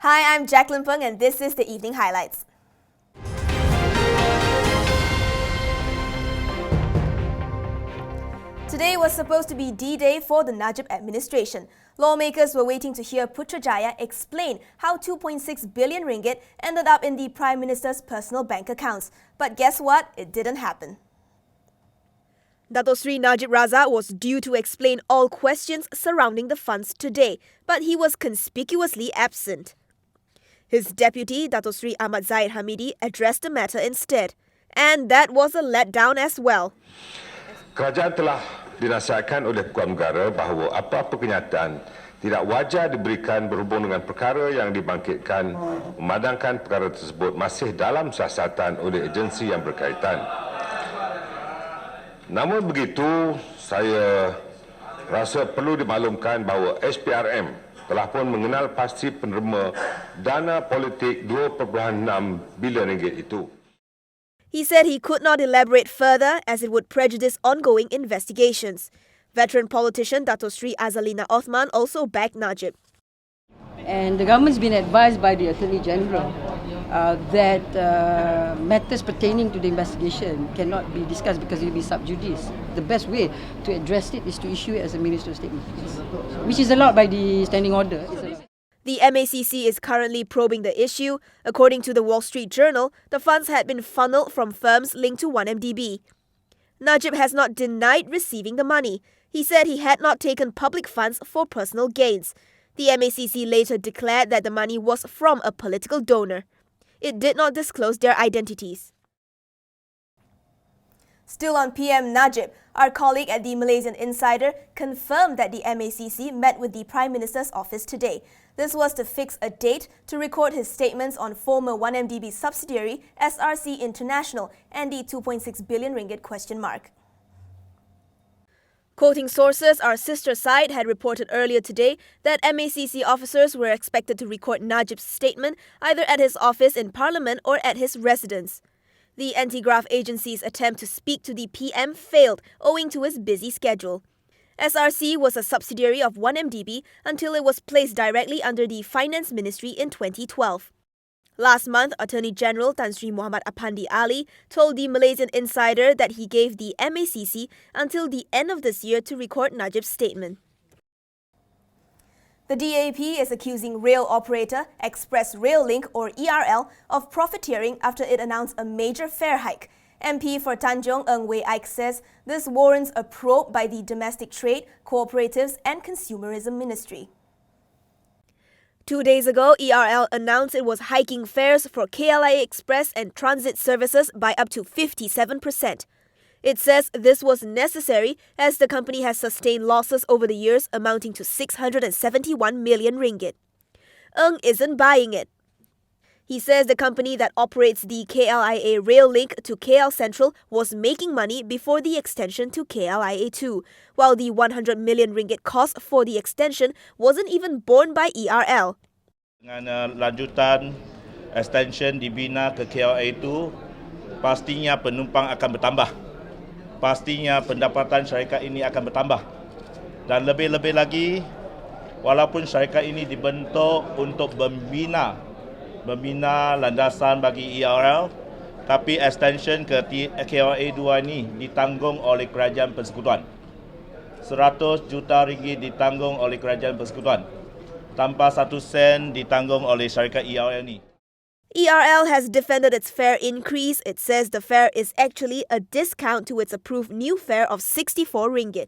Hi, I'm Jaqueline P'ng and this is the evening highlights. Today was supposed to be D-Day for the Najib administration. Lawmakers were waiting to hear Putrajaya explain how 2.6 billion ringgit ended up in the Prime Minister's personal bank accounts. But guess what? It didn't happen. Dato Sri Najib Razak was due to explain all questions surrounding the funds today, but he was conspicuously absent. His deputy, Dato Sri Ahmad Zahid Hamidi, addressed the matter instead. And that was a letdown as well. Kerajaan telah dinasihatkan oleh Pegawai Negara bahawa apa-apa kenyataan tidak wajar diberikan berhubung dengan perkara yang dibangkitkan memandangkan perkara tersebut masih dalam siasatan oleh agensi yang berkaitan. Namun begitu, saya rasa perlu dimaklumkan bahawa SPRM telah pun mengenal pasti penerima dana politik 2.6 bilion ringgit itu. He said he could not elaborate further as it would prejudice ongoing investigations. Veteran politician Dato Sri Azalina Othman also backed Najib. And the government's been advised by the Attorney General that matters pertaining to the investigation cannot be discussed because it will be sub judice. The best way to address it is to issue it as a ministerial statement, which is allowed by the standing order. The MACC is currently probing the issue. According to the Wall Street Journal, the funds had been funneled from firms linked to 1MDB. Najib has not denied receiving the money. He said he had not taken public funds for personal gains. The MACC later declared that the money was from a political donor. It did not disclose their identities. Still on PM Najib, our colleague at the Malaysian Insider confirmed that the MACC met with the Prime Minister's office today. This was to fix a date to record his statements on former 1MDB subsidiary SRC International and the 2.6 billion ringgit question mark. Quoting sources, our sister site had reported earlier today that MACC officers were expected to record Najib's statement either at his office in Parliament or at his residence. The anti-graft agency's attempt to speak to the PM failed owing to his busy schedule. SRC was a subsidiary of 1MDB until it was placed directly under the Finance Ministry in 2012. Last month, Attorney General Tan Sri Muhammad Apandi Ali told the Malaysian Insider that he gave the MACC until the end of this year to record Najib's statement. The DAP is accusing rail operator Express Rail Link or ERL of profiteering after it announced a major fare hike. MP for Tanjong Ng Wei Ike says this warrants a probe by the Domestic Trade, Cooperatives and Consumerism Ministry. 2 days ago, ERL announced it was hiking fares for KLIA Express and transit services by up to 57%. It says this was necessary as the company has sustained losses over the years amounting to 671 million ringgit. Ng isn't buying it. He says the company that operates the KLIA rail link to KL Central was making money before the extension to KLIA 2, while the 100 million ringgit cost for the extension wasn't even borne by ERL. Dengan lanjutan extension dibina ke KLIA 2, pastinya penumpang akan bertambah. Pastinya pendapatan syarikat ini akan bertambah. Dan lebih-lebih lagi, walaupun syarikat ini dibentuk untuk membina landasan bagi ERL, tapi extension ke KLIA 2 ini ditanggung oleh Kerajaan Persekutuan. 100 juta ringgit ditanggung oleh Kerajaan Persekutuan. Tanpa 1 sen ditanggung oleh syarikat ERL ini. ERL has defended its fare increase. It says the fare is actually a discount to its approved new fare of 64 ringgit.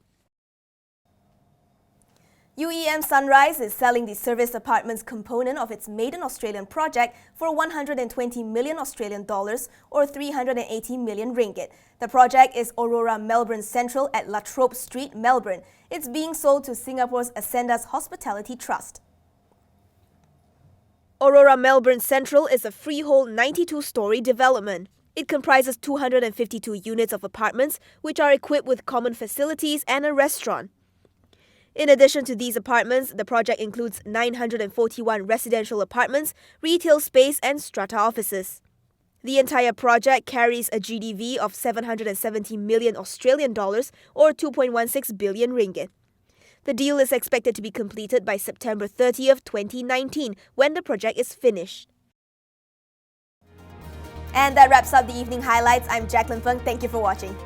UEM Sunrise is selling the service apartments component of its maiden Australian project for 120 million Australian dollars or 380 million ringgit. The project is Aurora Melbourne Central at La Trobe Street, Melbourne. It's being sold to Singapore's Ascendas Hospitality Trust. Aurora Melbourne Central is a freehold 92-story development. It comprises 252 units of apartments which are equipped with common facilities and a restaurant. In addition to these apartments, the project includes 941 residential apartments, retail space and strata offices. The entire project carries a GDV of 770 million Australian dollars or 2.16 billion ringgit. The deal is expected to be completed by September 30th, 2019, when the project is finished. And that wraps up the evening highlights. I'm Jaqueline P'ng. Thank you for watching.